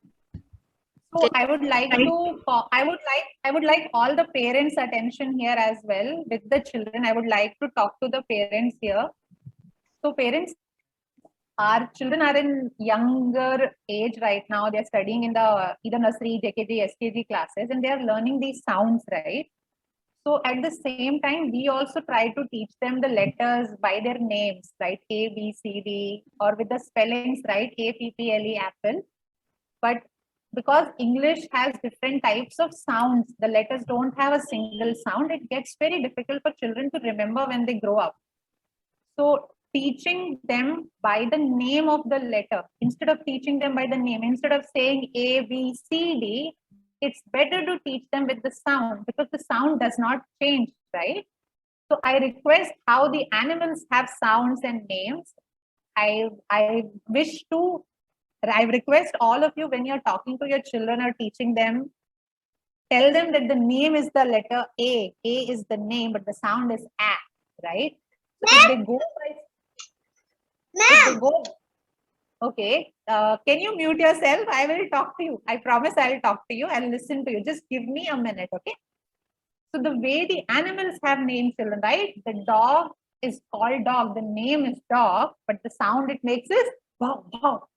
So I would like to, I would like all the parents' attention here as well with the children. I would like to talk to the parents here. So parents, our children are in younger age right now. They're studying in the either nursery, JKG, SKG classes, and they are learning these sounds, right? So at the same time, we also try to teach them the letters by their names, right? A, B, C, D, or with the spellings, right? A, P, P, L, E, apple. But because English has different types of sounds, the letters don't have a single sound. It gets very difficult for children to remember when they grow up. So teaching them by the name of the letter, instead of teaching them by the name, instead of saying A, B, C, D, it's better to teach them with the sound because the sound does not change, right? So I request how the animals have sounds and names. I request all of you when you're talking to your children or teaching them, tell them that the name is the letter A. A is the name, but the sound is A, right? So if they go by, okay, can you mute yourself? I will talk to you. I promise I'll talk to you. I'll listen to you. Just give me a minute, okay? So the way the animals have named children, right? The dog is called dog. The name is dog, but the sound it makes is wow, wow.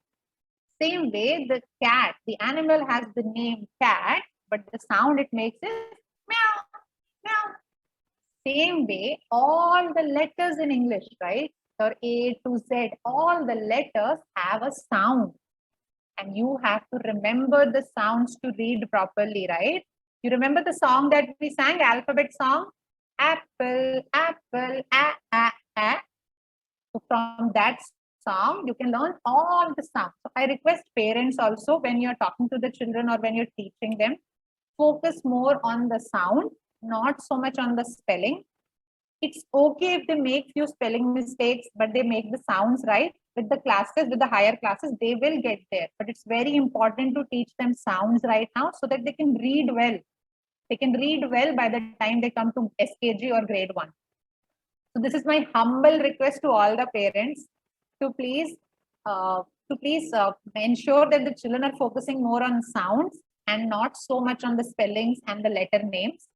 Same way, the cat, the animal has the name cat, but the sound it makes is meow, meow. Same way, all the letters in English, right? Or A to Z, all the letters have a sound. And you have to remember the sounds to read properly, right? You remember the song that we sang, alphabet song? Apple, apple, a. So from that song, you can learn all the sounds. So I request parents also, when you're talking to the children or when you're teaching them, focus more on the sound, not so much on the spelling. It's okay if they make few spelling mistakes, but they make the sounds right. With the classes, with the higher classes, they will get there. But it's very important to teach them sounds right now so that they can read well. They can read well by the time they come to SKG or grade 1. So this is my humble request to all the parents to please ensure that the children are focusing more on sounds and not so much on the spellings and the letter names.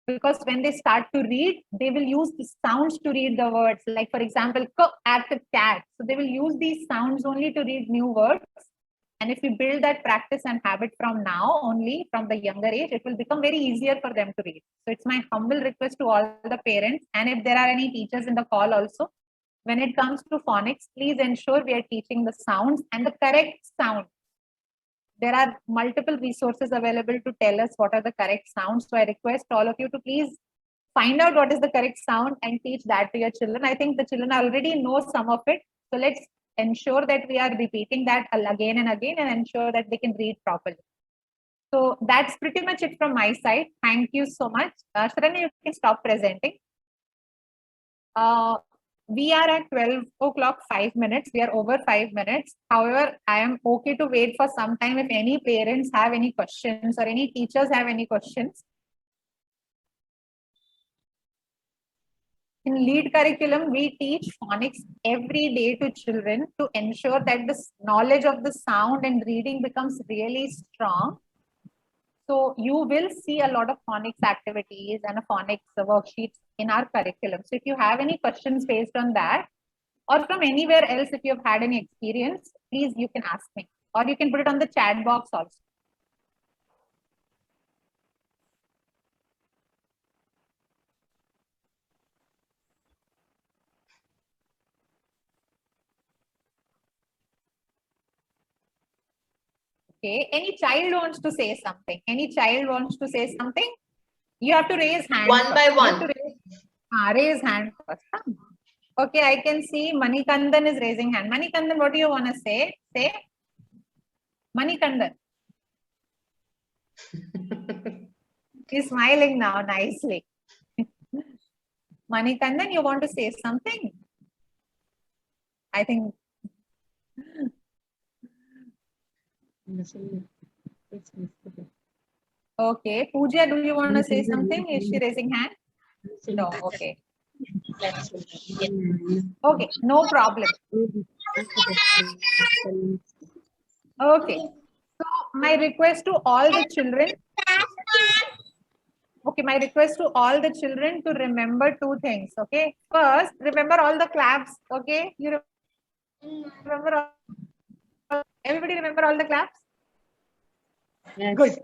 Because when they start to read, they will use the sounds to read the words. Like for example, at the cat. So they will use these sounds only to read new words. And if we build that practice and habit from now only, from the younger age, it will become very easier for them to read. So it's my humble request to all the parents. And if there are any teachers in the call also, when it comes to phonics, please ensure we are teaching the sounds and the correct sound. There are multiple resources available to tell us what are the correct sounds. So I request all of you to please find out what is the correct sound and teach that to your children. I think the children already know some of it. So let's ensure that we are repeating that again and again and ensure that they can read properly. So that's pretty much it from my side. Thank you so much. Sharanya, you can stop presenting. We are at 12 o'clock, 5 minutes. We are over 5 minutes. However, I am okay to wait for some time if any parents have any questions or any teachers have any questions. In lead curriculum, we teach phonics every day to children to ensure that the knowledge of the sound and reading becomes really strong. So you will see a lot of phonics activities and phonics worksheets in our curriculum. So if you have any questions based on that, or from anywhere else, if you have had any experience, please you can ask me, or you can put it on the chat box also. Okay, any child wants to say something? Any child wants to say something? You have to raise hand. One first. by You have one. to raise hand first. Huh? Okay, I can see Manikandan is raising hand. Manikandan, what do you want to say? Say. Manikandan. He's smiling now nicely. Manikandan, you want to say something? I think. Okay, Pooja, do you want to say something? Is she raising hand? No, okay. Okay, no problem. Okay, so my request to all the children. Okay, my request to all the children to remember two things. Okay, first, remember all the claps. Okay, you remember all, everybody remember all the claps? Yes. Good.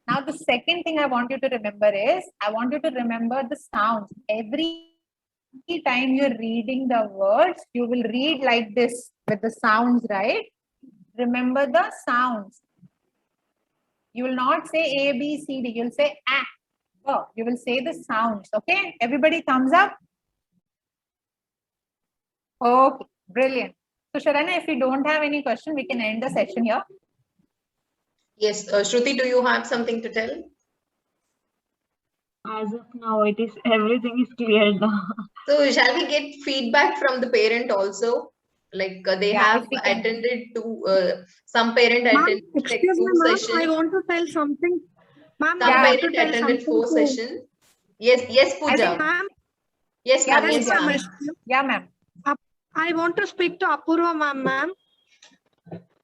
Now, the second thing I want you to remember is, I want you to remember the sounds. Every time you're reading the words, you will read like this with the sounds, right? Remember the sounds. You will not say A, B, C, D. You'll say A. Oh, you will say the sounds. Okay? Everybody thumbs up. Okay, brilliant. So, Sharanya, if you don't have any question, we can end the session here. Yes, Shruti, do you have something to tell? As of now, everything is clear now. So shall we get feedback from the parent also? Like they Yeah, have if we can. attended to, some parent Ma'am, attended like excuse me, 2 ma'am. I sessions. want to tell something. Ma'am, Some I want to parent tell attended something 4 to sessions. Yes, yes, I Pooja. think, ma'am. Yes, Yeah, ma'am. Yes, Yes, Pooja. ma'am. ma'am. Yeah, ma'am. I want to speak to Apurva, ma'am.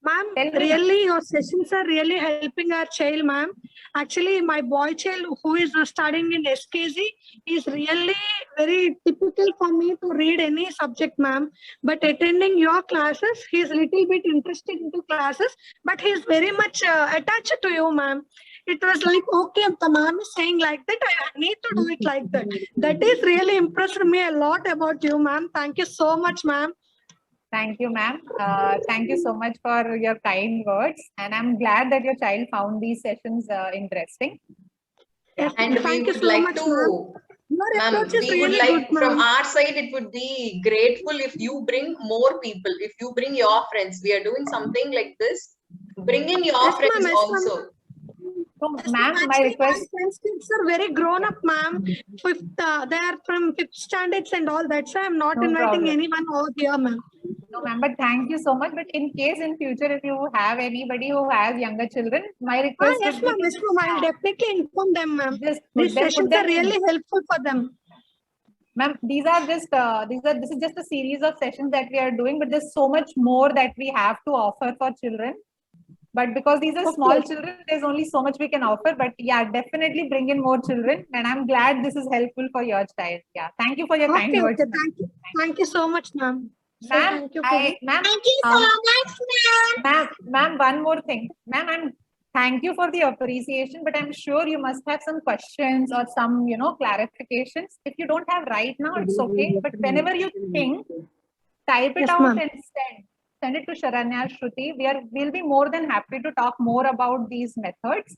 Ma'am, Tell me. really, your sessions are really helping our child, ma'am. Actually, my boy child who is studying in SKG is really very typical for me to read any subject, ma'am. But attending your classes, he is little bit interested into classes, but he is very much attached to you, ma'am. It was like, okay, if the ma'am is saying like that, I need to do it like that. That is really impressed me a lot about you, ma'am. Thank you so much, ma'am. Thank you, ma'am. Thank you so much for your kind words. And I'm glad that your child found these sessions interesting. Yes, And we thank you would so like much, to, ma'am. Your ma'am, approach is we would really like, good, from ma'am. our side, it would be grateful if you bring more people, if you bring your friends. We are doing something like this. Bring in your Yes, friends ma'am. Yes, also. ma'am. So, Yes, ma'am, my actually, request. my friends' kids are very grown up, ma'am. They are from 5th standards and all. That's why I'm not No inviting problem. anyone over here, ma'am. No, ma'am, but thank you so much. But in case in future, if you have anybody who has younger children, my request Yes, would ma'am. be Yes, ma'am. I'll definitely inform them, ma'am. just These put sessions them are in. really helpful for them. Ma'am, this is just a series of sessions that we are doing, but there's so much more that we have to offer for children. But because these are small children, there's only so much we can offer. But yeah, definitely bring in more children. And I'm glad this is helpful for your child. Yeah. Thank you for your kind Okay, words. okay. Thank you. Thank you so much, ma'am. So Ma'am, thank you for ma'am, Thank you so much, ma'am. ma'am, one more thing. Ma'am, thank you for the appreciation, but I'm sure you must have some questions or some, clarifications. If you don't have right now, it's okay. But whenever you think, type it Yes, out ma'am. and send it to Sharanya, Shruti. We'll be more than happy to talk more about these methods.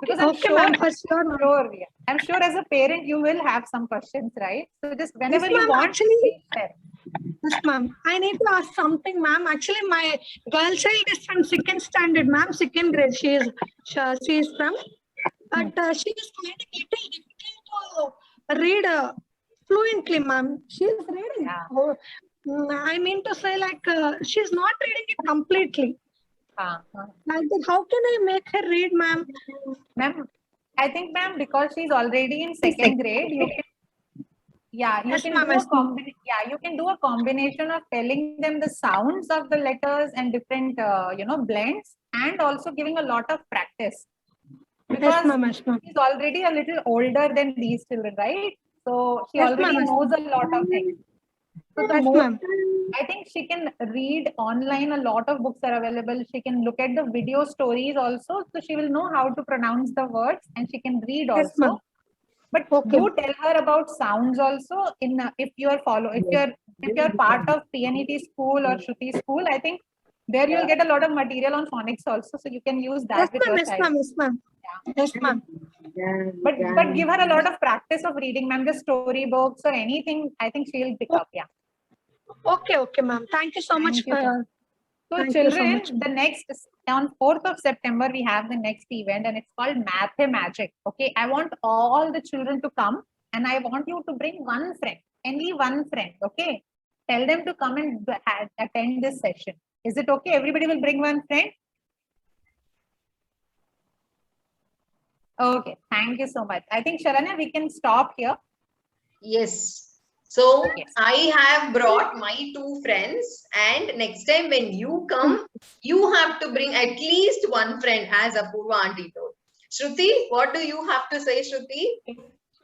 Because I'm Okay, sure, ma'am. For sure, ma'am. I'm sure as a parent, you will have some questions, right? So just whenever Yes, you ma'am. want, Actually, please share. yes, ma'am. I need to ask something, ma'am. Actually, my girl child is from 2nd standard, ma'am. 2nd grade. She is from. But she is finding it little difficult to read fluently, ma'am. She is reading. Yeah. I mean to say, like, she's not reading it completely. Like that, how can I make her read, ma'am? Ma'am, I think, ma'am, because she's already in 2nd grade, Yeah, you Yes, can ma'am, do a yes, ma'am. you can do a combination of telling them the sounds of the letters and different blends, and also giving a lot of practice, Yes, because ma'am, yes, ma'am. she's already a little older than these children, right? So she Yes, already ma'am, yes, knows a lot of things. So the Yes, more, ma'am. I think she can read online, a lot of books are available. She can look at the video stories also. So she will know how to pronounce the words, and she can read Yes, ma'am. also. But Okay. do tell her about sounds also. If you are part of PNET school or Shruti school, I think there you'll get a lot of material on phonics also. So you can use Yes, that with ma'am, your yes, child. ma'am, yes, ma'am. Yes, ma'am. But give her a lot of practice of reading, ma'am. Just storybooks or anything. I think she'll pick up. Yeah. Okay, okay, ma'am. Thank you so Thank much you, for sir. your. So Thank you so children, much. the next on 4th of September, we have the next event and it's called Math Magic. Okay. I want all the children to come and I want you to bring one friend, only one friend. Okay. Tell them to come and attend this session. Is it okay? Everybody will bring one friend. Okay. Thank you so much. I think Sharanya, we can stop here. Yes. So Yes. I have brought my 2 friends, and next time when you come, you have to bring at least one friend, as Apurva auntie told. Shruti, what do you have to say, Shruti?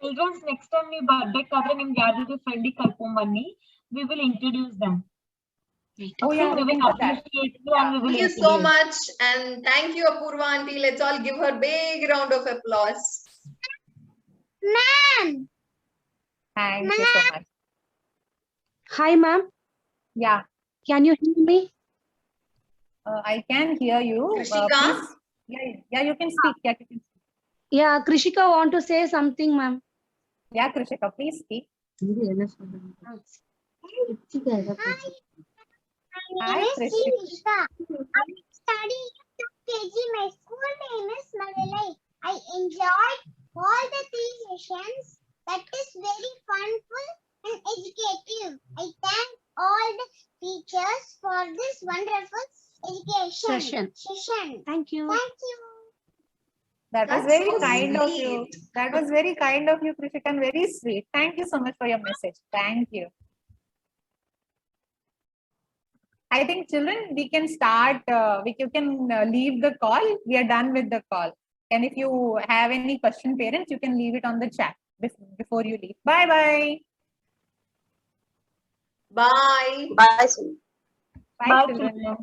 Children's next time ನೀವು ಬರ್ಬೇಕಾದ್ರೆ ನಿಮ್ಗೆ ಯಾರಾದ್ರೂ friend ಕರ್ಕೊಂಡ್ ಬನ್ನಿ. We will introduce them. Oh yeah, We we will can do that. appreciate you and we will Thank you so introduce. much, and thank you, Apurva auntie. Let's all give her big round of applause. Ma'am. Thank you so much. Hi, ma'am. Yeah, Can you hear me? I can hear you. Krishika? Please. Yeah, you can speak. Yeah, you can speak. Yeah, Krishika want to say something, ma'am. Yeah, Krishika, please speak. Hi, Krishika. I'm studying KG. My school name is Malalai. I enjoyed all the 3 sessions. That is very funful and educative. I thank all the teachers for this wonderful education session. Thank you. Thank you. That was That's very so kind of you. sweet. That was very kind of you, Krishika, and very sweet. Thank you so much for your message. Thank you. I think children, we can start, you can leave the call. We are done with the call. And if you have any question, parents, you can leave it on the chat before you leave. Bye-bye. Bye. Bye. Bye, Bye, children. children.